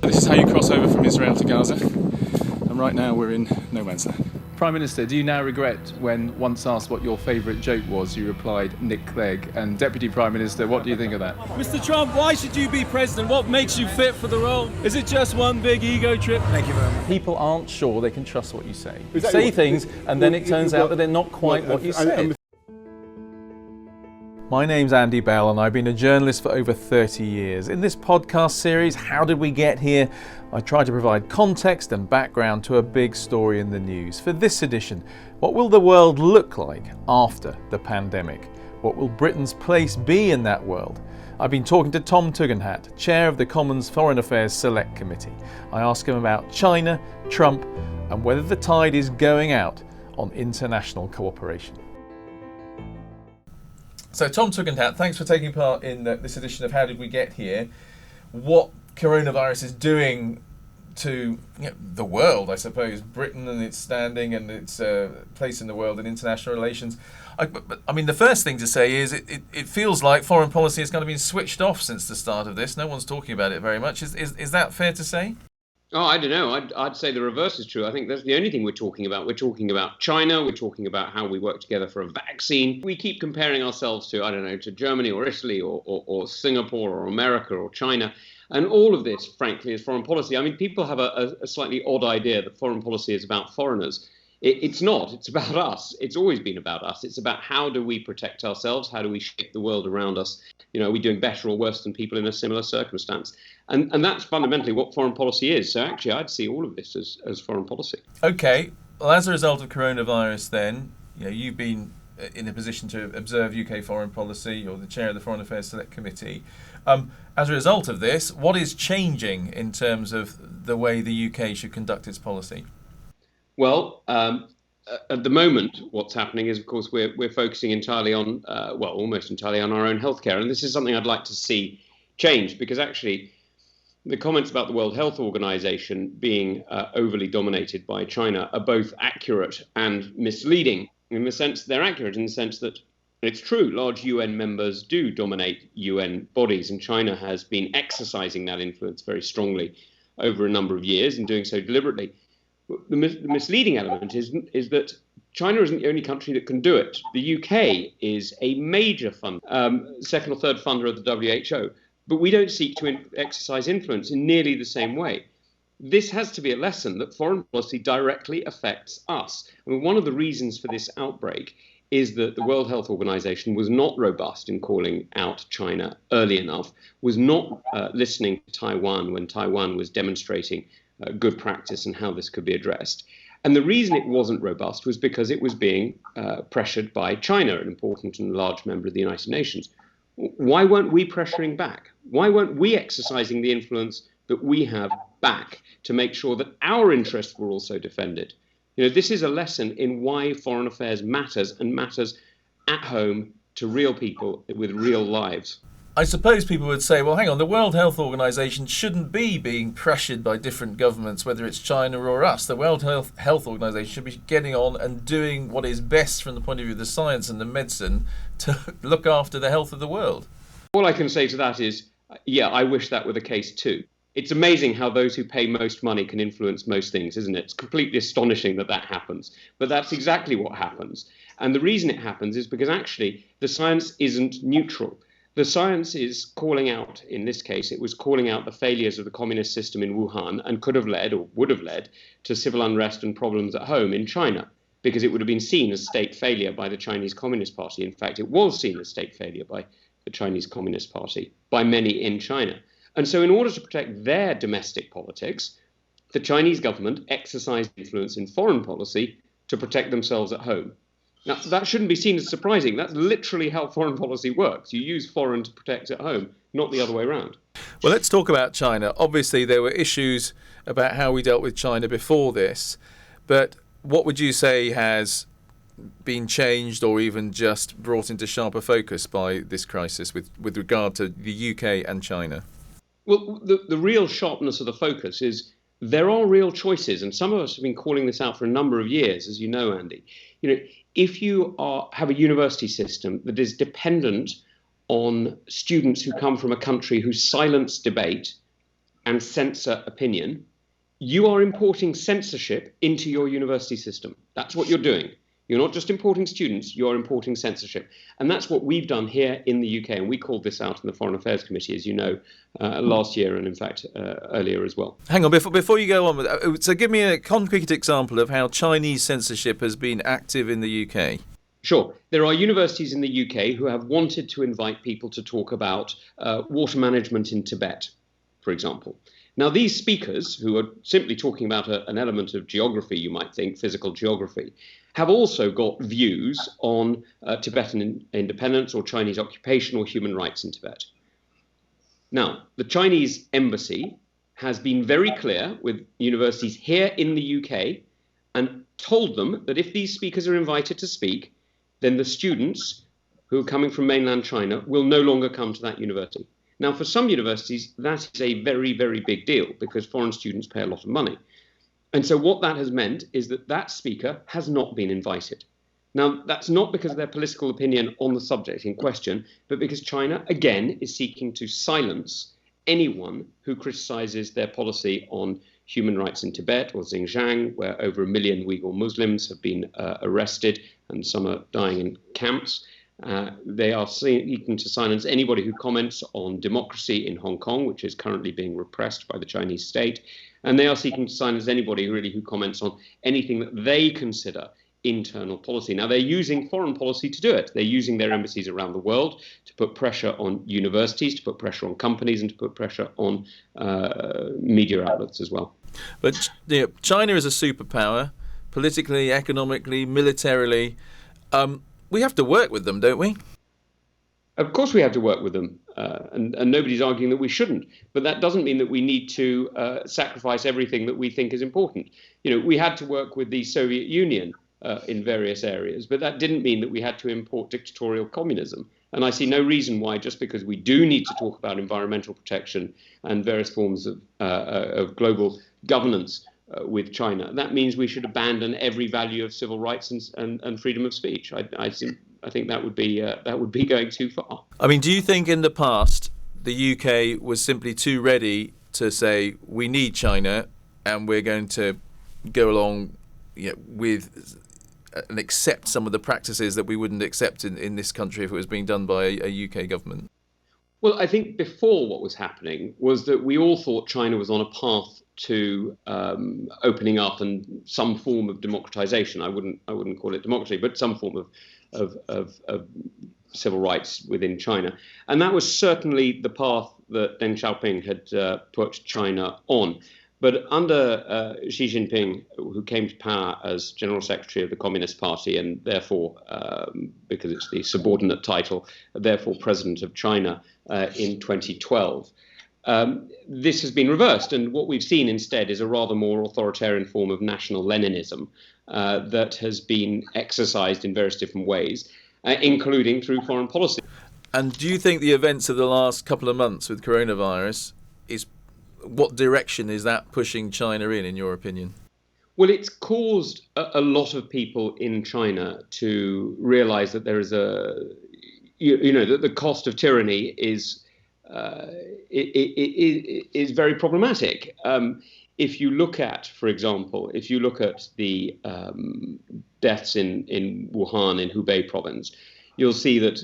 This is how you cross over from Israel to Gaza, and right now we're in no man's land. Prime Minister, do you now regret when once asked what your favourite joke was, you replied, Nick Clegg? And Deputy Prime Minister, what do you think of that? Mr. Trump, why should you be president? What makes you fit for the role? Is it just one big ego trip? Thank you very much. People aren't sure they can trust what you say. You say things and then it turns out that they're not quite what you said. My name's Andy Bell and I've been a journalist for over 30 years. In this podcast series, How Did We Get Here?, I try to provide context and background to a big story in the news. For this edition, what will the world look like after the pandemic? What will Britain's place be in that world? I've been talking to Tom Tugendhat, chair of the Commons Foreign Affairs Select Committee. I ask him about China, Trump, and whether the tide is going out on international cooperation. So Tom Tugendhat, thanks for taking part in this edition of How Did We Get Here? What coronavirus is doing to the world, I suppose, Britain and its standing and its place in the world and international relations. I mean, the first thing to say is it feels like foreign policy has kind of been switched off since the start of this. No one's talking about it very much. Is that fair to say? Oh, I don't know. I'd say the reverse is true. I think that's the only thing we're talking about. We're talking about China. We're talking about how we work together for a vaccine. We keep comparing ourselves to, I don't know, to Germany or Italy or Singapore or America or China. And all of this, frankly, is foreign policy. I mean, people have a slightly odd idea that foreign policy is about foreigners. It's not. It's about us. It's always been about us. It's about how do we protect ourselves? How do we shape the world around us? Are we doing better or worse than people in a similar circumstance? And that's fundamentally what foreign policy is. So actually, I'd see all of this as foreign policy. Okay. Well, as a result of coronavirus then, you've been in a position to observe UK foreign policy. You're the chair of the Foreign Affairs Select Committee. As a result of this, what is changing in terms of the way the UK should conduct its policy? Well, at the moment, what's happening is, of course, we're focusing entirely on, almost entirely on our own healthcare. And this is something I'd like to see change, because actually the comments about the World Health Organization being overly dominated by China are both accurate and misleading. In the sense, they're accurate in the sense that it's true, large UN members do dominate UN bodies, and China has been exercising that influence very strongly over a number of years and doing so deliberately. The misleading element is that China isn't the only country that can do it. The UK is a major fund, second or third funder of the WHO, but we don't seek to exercise influence in nearly the same way. This has to be a lesson that foreign policy directly affects us. I mean, one of the reasons for this outbreak is that the World Health Organization was not robust in calling out China early enough, was not listening to Taiwan when Taiwan was demonstrating good practice and how this could be addressed. And the reason it wasn't robust was because it was being pressured by China, an important and large member of the United Nations. Why weren't we pressuring back? Why weren't we exercising the influence that we have back to make sure that our interests were also defended? This is a lesson in why foreign affairs matters, and matters at home to real people with real lives. I suppose people would say, well, hang on, the World Health Organization shouldn't be being pressured by different governments, whether it's China or us. The World Health Organization should be getting on and doing what is best from the point of view of the science and the medicine to look after the health of the world. All I can say to that is, I wish that were the case too. It's amazing how those who pay most money can influence most things, isn't it? It's completely astonishing that happens. But that's exactly what happens. And the reason it happens is because actually the science isn't neutral. The science is calling out, in this case, it was calling out the failures of the communist system in Wuhan and could have led or would have led to civil unrest and problems at home in China, because it would have been seen as state failure by the Chinese Communist Party. In fact, it was seen as state failure by the Chinese Communist Party, by many in China. And so in order to protect their domestic politics, the Chinese government exercised influence in foreign policy to protect themselves at home. Now, that shouldn't be seen as surprising. That's literally how foreign policy works. You use foreign to protect at home, not the other way around. Well, let's talk about China. Obviously, there were issues about how we dealt with China before this, but what would you say has been changed or even just brought into sharper focus by this crisis with regard to the UK and China? Well, the real sharpness of the focus is there are real choices, and some of us have been calling this out for a number of years, as you know, Andy. If you have a university system that is dependent on students who come from a country who silence debate, and censor opinion, you are importing censorship into your university system. That's what you're doing. You're not just importing students, you're importing censorship. And that's what we've done here in the UK. And we called this out in the Foreign Affairs Committee, as you know, last year and in fact earlier as well. Hang on, before you go on with that, so give me a concrete example of how Chinese censorship has been active in the UK. Sure. There are universities in the UK who have wanted to invite people to talk about water management in Tibet, for example. Now, these speakers, who are simply talking about an element of geography, you might think, physical geography, have also got views on Tibetan independence or Chinese occupation or human rights in Tibet. Now, the Chinese embassy has been very clear with universities here in the UK and told them that if these speakers are invited to speak, then the students who are coming from mainland China will no longer come to that university. Now, for some universities, that is a very, very big deal because foreign students pay a lot of money. And so what that has meant is that that speaker has not been invited. Now, that's not because of their political opinion on the subject in question, but because China, again, is seeking to silence anyone who criticizes their policy on human rights in Tibet or Xinjiang, where over 1 million Uyghur Muslims have been arrested and some are dying in camps. They are seeking to silence anybody who comments on democracy in Hong Kong, which is currently being repressed by the Chinese state. And they are seeking to silence anybody really who comments on anything that they consider internal policy. Now, they're using foreign policy to do it. They're using their embassies around the world to put pressure on universities, to put pressure on companies, and to put pressure on media outlets as well. But China is a superpower, politically, economically, militarily. We have to work with them, don't we? Of course we have to work with them, and nobody's arguing that we shouldn't. But that doesn't mean that we need to sacrifice everything that we think is important. You know, we had to work with the Soviet Union in various areas, but that didn't mean that we had to import dictatorial communism. And I see no reason why, just because we do need to talk about environmental protection and various forms of global governance with China, that means we should abandon every value of civil rights and freedom of speech. I think that would be going too far. I mean, do you think in the past the UK was simply too ready to say we need China and we're going to go along with and accept some of the practices that we wouldn't accept in this country if it was being done by a UK government? Well, I think before what was happening was that we all thought China was on a path to opening up and some form of democratization. I wouldn't call it democracy, but some form of civil rights within China. And that was certainly the path that Deng Xiaoping had put China on. But under Xi Jinping, who came to power as General Secretary of the Communist Party and therefore, because it's the subordinate title, therefore President of China in 2012, this has been reversed. And what we've seen instead is a rather more authoritarian form of national Leninism that has been exercised in various different ways, including through foreign policy. And do you think the events of the last couple of months with coronavirus what direction is that pushing China in your opinion? Well, it's caused a lot of people in China to realize that there is that the cost of tyranny is very problematic. If you look at, for example, the deaths in Wuhan, in Hubei province, you'll see that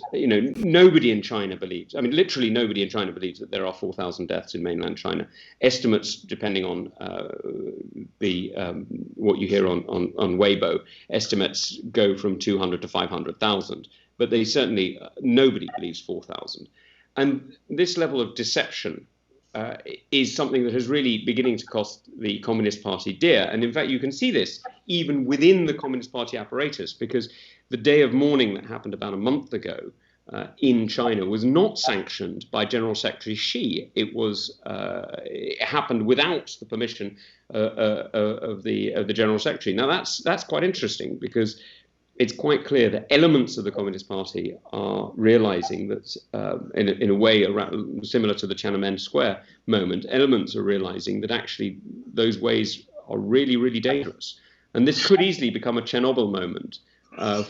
nobody in China believes. I mean, literally nobody in China believes that there are 4,000 deaths in mainland China. Estimates, depending on what you hear on Weibo, estimates go from 200 to 500,000. But they certainly nobody believes 4,000. And this level of deception is something that is really beginning to cost the Communist Party dear. And in fact, you can see this even within the Communist Party apparatus, because the day of mourning that happened about a month ago in China was not sanctioned by General Secretary Xi. It happened without the permission of the General Secretary. Now that's quite interesting, because it's quite clear that elements of the Communist Party are realizing that, in a way similar to the Tiananmen Square moment, elements are realizing that actually those ways are really, really dangerous. And this could easily become a Chernobyl moment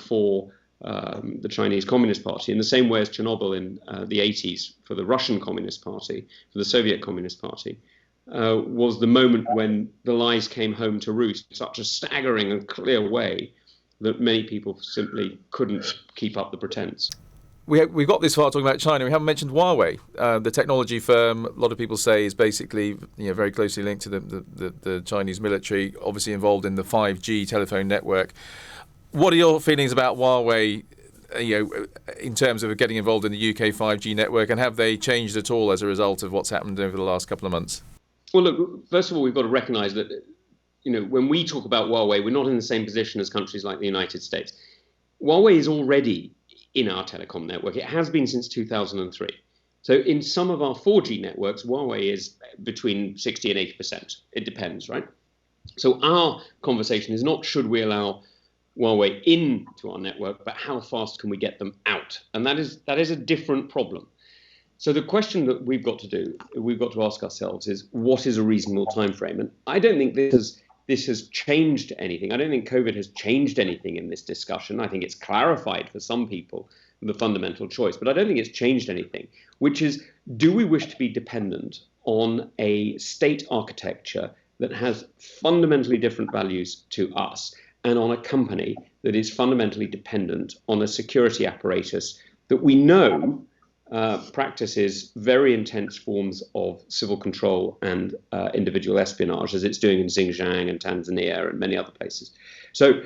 for the Chinese Communist Party, in the same way as Chernobyl in the 80s for the Russian Communist Party, for the Soviet Communist Party. was the moment when the lies came home to roost in such a staggering and clear way that many people simply couldn't keep up the pretense. We've got this far talking about China. We haven't mentioned Huawei, the technology firm. A lot of people say is basically very closely linked to the Chinese military, obviously involved in the 5G telephone network. What are your feelings about Huawei, in terms of getting involved in the UK 5G network, and have they changed at all as a result of what's happened over the last couple of months? Well, look, first of all, we've got to recognise that, when we talk about Huawei, we're not in the same position as countries like the United States. Huawei is already in our telecom network. It has been since 2003. So in some of our 4G networks, Huawei is between 60 and 80%. It depends, right? So our conversation is not should we allow Huawei into our network, but how fast can we get them out? And that is a different problem. So the question that we've got to ask ourselves is, what is a reasonable time frame? And I don't think this has changed anything. I don't think COVID has changed anything in this discussion. I think it's clarified for some people the fundamental choice, but I don't think it's changed anything, which is, do we wish to be dependent on a state architecture that has fundamentally different values to us, and on a company that is fundamentally dependent on a security apparatus that we know practices very intense forms of civil control and individual espionage, as it's doing in Xinjiang and Tanzania and many other places. So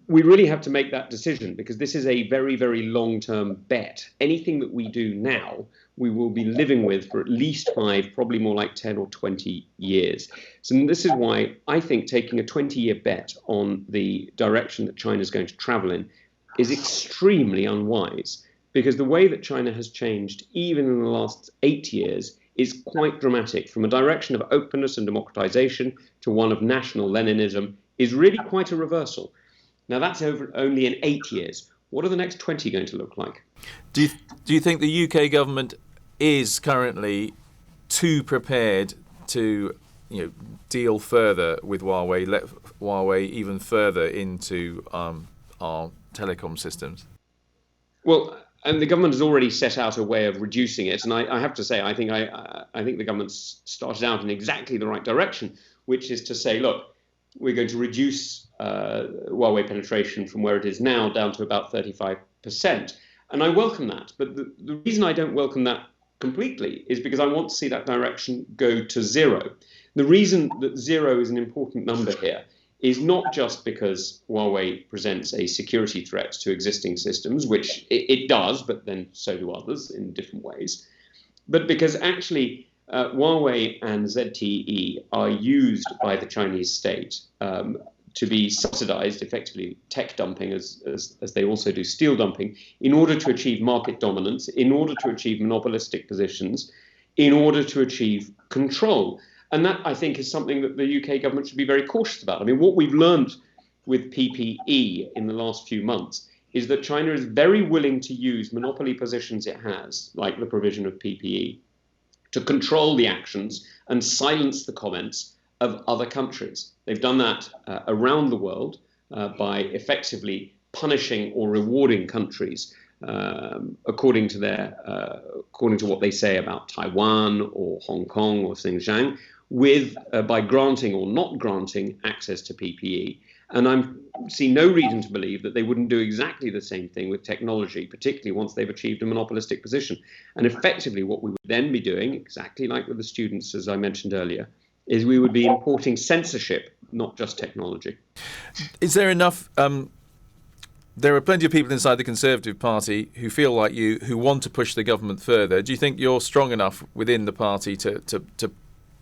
we really have to make that decision, because this is a very, very long-term bet. Anything that we do now, we will be living with for at least 5, probably more like 10 or 20 years. So this is why I think taking a 20-year bet on the direction that China is going to travel in is extremely unwise. Because the way that China has changed, even in the last 8 years, is quite dramatic. From a direction of openness and democratization to one of national Leninism is really quite a reversal. Now, that's over only in 8 years. What are the next 20 going to look like? Do you think the UK government is currently too prepared to deal further with Huawei, let Huawei even further into our telecom systems? Well, and the government has already set out a way of reducing it, and I have to say, I think the government's started out in exactly the right direction, which is to say, look, we're going to reduce Huawei penetration from where it is now down to about 35%, and I welcome that. But the reason I don't welcome that completely is because I want to see that direction go to zero. The reason that zero is an important number here is not just because Huawei presents a security threat to existing systems, which it does, but then so do others in different ways, but because actually Huawei and ZTE are used by the Chinese state to be subsidized, effectively tech dumping, as they also do steel dumping, in order to achieve market dominance, in order to achieve monopolistic positions, in order to achieve control. And that, I think, is something that the UK government should be very cautious about. I mean, what we've learned with PPE in the last few months is that China is very willing to use monopoly positions it has, like the provision of PPE, to control the actions and silence the comments of other countries. They've done that around the world by effectively punishing or rewarding countries according to what they say about Taiwan or Hong Kong or Xinjiang, by granting or not granting access to PPE. And I see no reason to believe that they wouldn't do exactly the same thing with technology, particularly once they've achieved a monopolistic position. And effectively what we would then be doing, exactly like with the students, as I mentioned earlier, is we would be importing censorship, not just technology. Is there enough... There are plenty of people inside the Conservative Party who feel like you, who want to push the government further. Do you think you're strong enough within the party to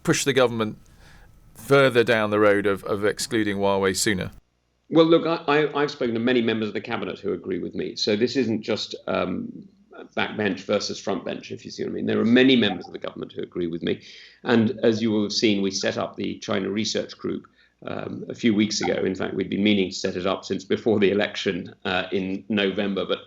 push the government further down the road of excluding Huawei sooner? Well, look, I've spoken to many members of the cabinet who agree with me. So this isn't just backbench versus frontbench, if you see what I mean. There are many members of the government who agree with me. And as you will have seen, we set up the China Research Group a few weeks ago. In fact, we'd been meaning to set it up since before the election in November, but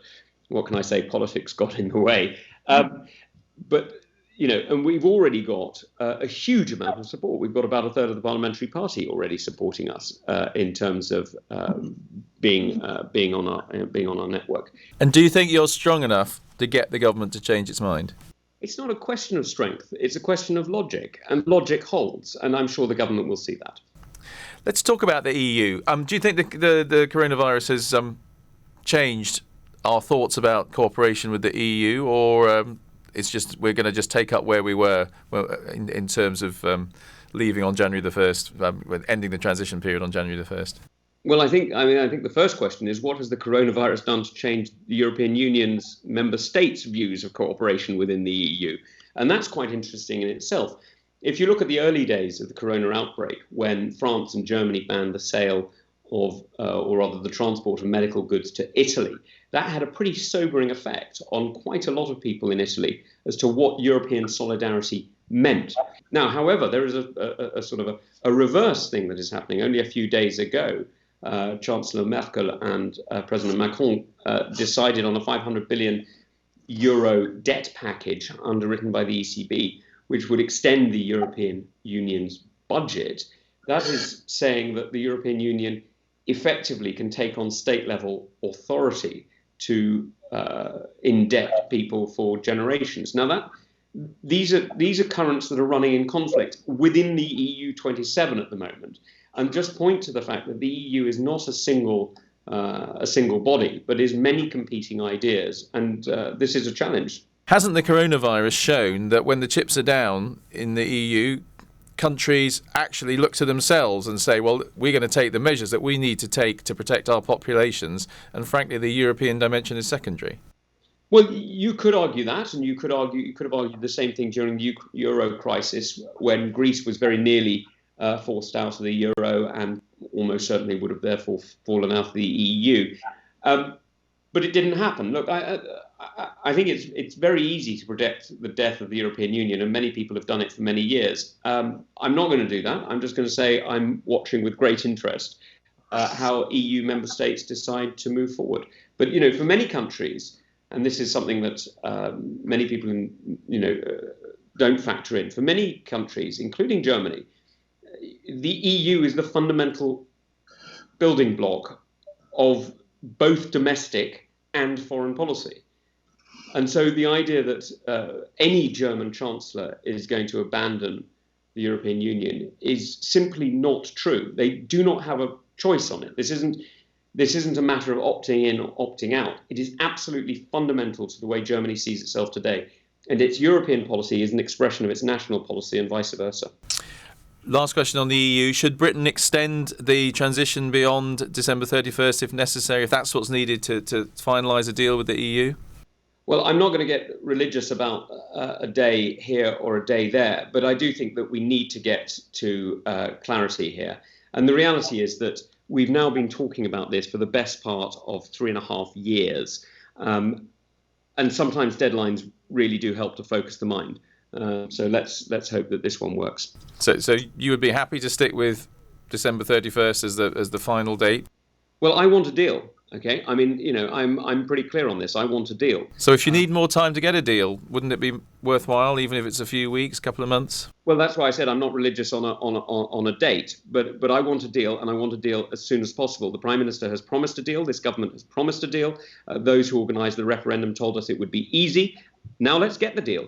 what can I say? Politics got in the way. But, and we've already got a huge amount of support. We've got about a third of the parliamentary party already supporting us in terms of being on our network. And do you think you're strong enough to get the government to change its mind? it's not a question of strength. It's a question of logic, and logic holds. And I'm sure the government will see that. Let's talk about the EU. Do you think the coronavirus has changed our thoughts about cooperation with the EU, or it's just we're going to just take up where we were in terms of leaving on January the 1st, ending the transition period on January the 1st? Well, I think the first question is, what has the coronavirus done to change the European Union's member states' views of cooperation within the EU? And that's quite interesting in itself. If you look at the early days of the corona outbreak, when France and Germany banned the sale of, or rather the transport of medical goods to Italy, that had a pretty sobering effect on quite a lot of people in Italy as to what European solidarity meant. Now, however, there is a sort of a reverse thing that is happening. Only a few days ago, Chancellor Merkel and President Macron decided on a 500 billion euro debt package underwritten by the ECB, which would extend the European Union's budget. That is saying that the European Union effectively can take on state-level authority to in-debt people for generations. Now, these are currents that are running in conflict within the EU 27 at the moment, and just point to the fact that the EU is not a single body, but is many competing ideas, and this is a challenge. Hasn't the coronavirus shown that when the chips are down in the EU, countries actually look to themselves and say, well, we're going to take the measures that we need to take to protect our populations, and frankly, the European dimension is secondary? Well, you could argue that, and you could have argued the same thing during the Euro crisis, when Greece was very nearly forced out of the euro and almost certainly would have therefore fallen out of the EU. But it didn't happen. Look, I think it's very easy to predict the death of the European Union, and many people have done it for many years. I'm not going to do that. I'm just going to say I'm watching with great interest how EU member states decide to move forward. But, for many countries, and this is something that many people, don't factor in, for many countries, including Germany, the EU is the fundamental building block of both domestic and foreign policy. And so the idea that any German chancellor is going to abandon the European Union is simply not true. They do not have a choice on it. This isn't a matter of opting in or opting out. It is absolutely fundamental to the way Germany sees itself today. And its European policy is an expression of its national policy and vice versa. Last question on the EU. Should Britain extend the transition beyond December 31st if necessary, if that's what's needed to finalise a deal with the EU? Well, I'm not going to get religious about a day here or a day there, but I do think that we need to get to clarity here. And the reality is that we've now been talking about this for the best part of 3.5 years. And sometimes deadlines really do help to focus the mind. So let's hope that this one works. So you would be happy to stick with December 31st as the final date? Well, I want a deal. Okay, I mean, I'm pretty clear on this. I want a deal. So if you need more time to get a deal, wouldn't it be worthwhile, even if it's a few weeks, couple of months? Well, that's why I said I'm not religious on a date, but I want a deal, and I want a deal as soon as possible. The Prime Minister has promised a deal. This government has promised a deal. Those who organised the referendum told us it would be easy. Now let's get the deal.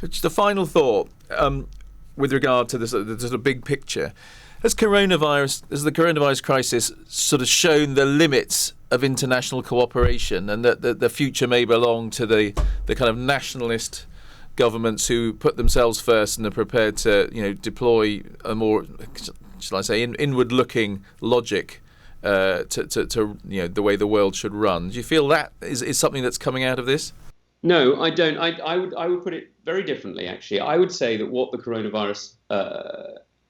Just a final thought with regard to the sort of big picture. Has the coronavirus crisis sort of shown the limits of international cooperation, and that the future may belong to the kind of nationalist governments who put themselves first and are prepared to deploy a more, shall I say, inward-looking logic to the way the world should run? Do you feel that is something that's coming out of this? No, I don't. I would put it very differently, actually. I would say that what the coronavirus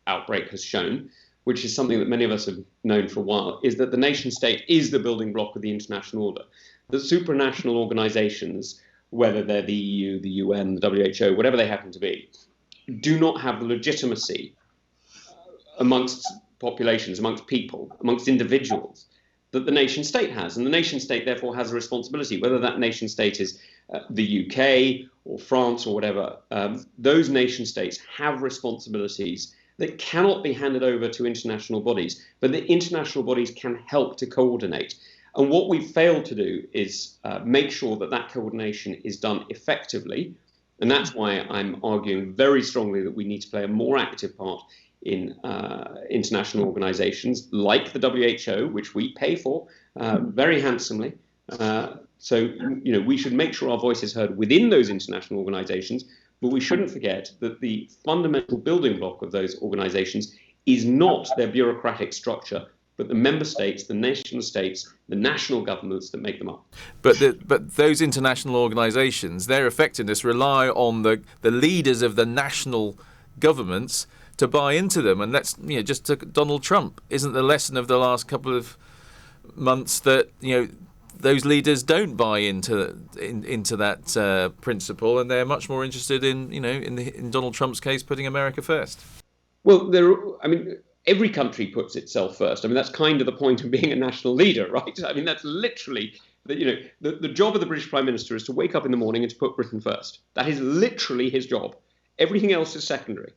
outbreak has shown, which is something that many of us have known for a while, is that the nation state is the building block of the international order. The supranational organizations, whether they're the EU, the UN, the WHO, whatever they happen to be, do not have the legitimacy amongst populations, amongst people, amongst individuals that the nation state has. And the nation state therefore has a responsibility, whether that nation state is the UK or France or whatever. Those nation states have responsibilities that cannot be handed over to international bodies, but the international bodies can help to coordinate. And what we've failed to do is make sure that coordination is done effectively And that's why I'm arguing very strongly that we need to play a more active part in international organizations like the WHO, which we pay for very handsomely. So we should make sure our voice is heard within those international organizations, but we shouldn't forget that the fundamental building block of those organizations is not their bureaucratic structure, but the member states, the nation states, the national governments that make them up. But those international organisations, their effectiveness rely on the leaders of the national governments to buy into them. And let's just take Donald Trump. Isn't the lesson of the last couple of months that those leaders don't buy into that principle, and they're much more interested in Donald Trump's case, putting America first? Well, every country puts itself first. That's kind of the point of being a national leader, right? That's literally the job of the British Prime Minister is to wake up in the morning and to put Britain first. That is literally his job. Everything else is secondary.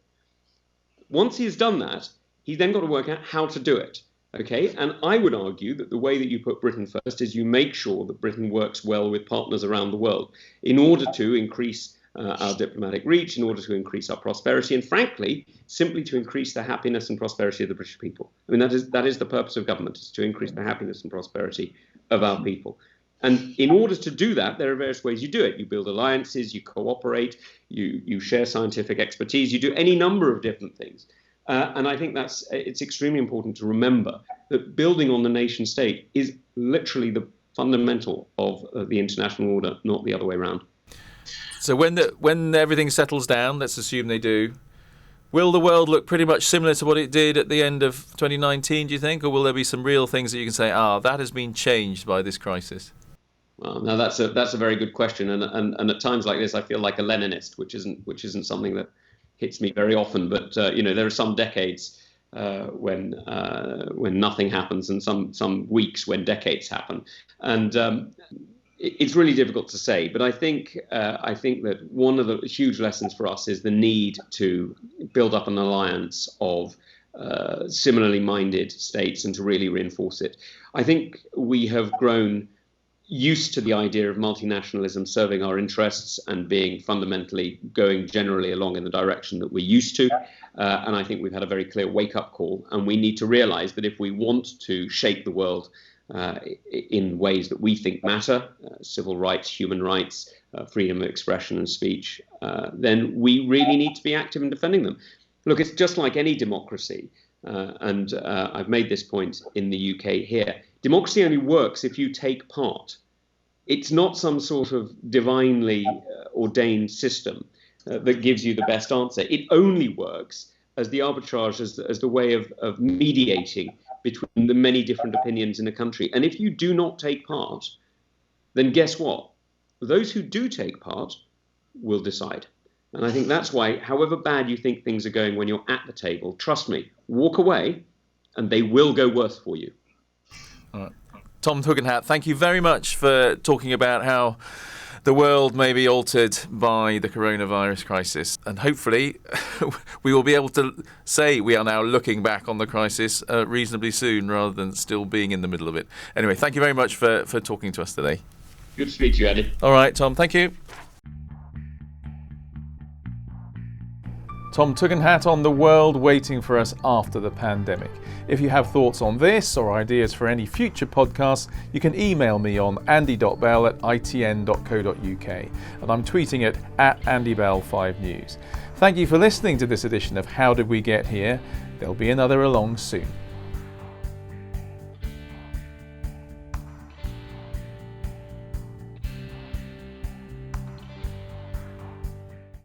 Once he's done that, he's then got to work out how to do it. Okay, and I would argue that the way that you put Britain first is you make sure that Britain works well with partners around the world in order to increase our diplomatic reach, in order to increase our prosperity, and frankly, simply to increase the happiness and prosperity of the British people. That is the purpose of government, is to increase the happiness and prosperity of our people. And in order to do that, there are various ways you do it. You build alliances, you cooperate, you share scientific expertise, you do any number of different things. And I think it's extremely important to remember that building on the nation state is literally the fundamental of the international order, not the other way around. So when everything settles down, let's assume they do, will the world look pretty much similar to what it did at the end of 2019, do you think? Or will there be some real things that you can say, that has been changed by this crisis? Well, now that's a very good question. And at times like this, I feel like a Leninist, which isn't something that hits me very often. But, there are some decades when nothing happens, and some weeks when decades happen. And it's really difficult to say, but I think that one of the huge lessons for us is the need to build up an alliance of similarly minded states and to really reinforce it. I think we have grown used to the idea of multinationalism serving our interests and being fundamentally going generally along in the direction that we're used to. And I think we've had a very clear wake-up call, and we need to realize that if we want to shape the world in ways that we think matter, civil rights, human rights, freedom of expression and speech, then we really need to be active in defending them. Look, it's just like any democracy, and I've made this point in the UK here. Democracy only works if you take part. It's not some sort of divinely ordained system that gives you the best answer. It only works as the arbitrage, as the way of mediating between the many different opinions in a country. And if you do not take part, then guess what? Those who do take part will decide. And I think that's why, however bad you think things are going when you're at the table, trust me, walk away and they will go worse for you. All right. Tom Tugendhat, thank you very much for talking about how the world may be altered by the coronavirus crisis. And hopefully we will be able to say we are now looking back on the crisis reasonably soon rather than still being in the middle of it. Anyway, thank you very much for talking to us today. Good to speak to you, Andy. All right, Tom, thank you. Tom Tugendhat on the world waiting for us after the pandemic. If you have thoughts on this or ideas for any future podcasts, you can email me on andy.bell@itn.co.uk, and I'm tweeting it @AndyBell5News. Thank you for listening to this edition of How Did We Get Here? There'll be another along soon.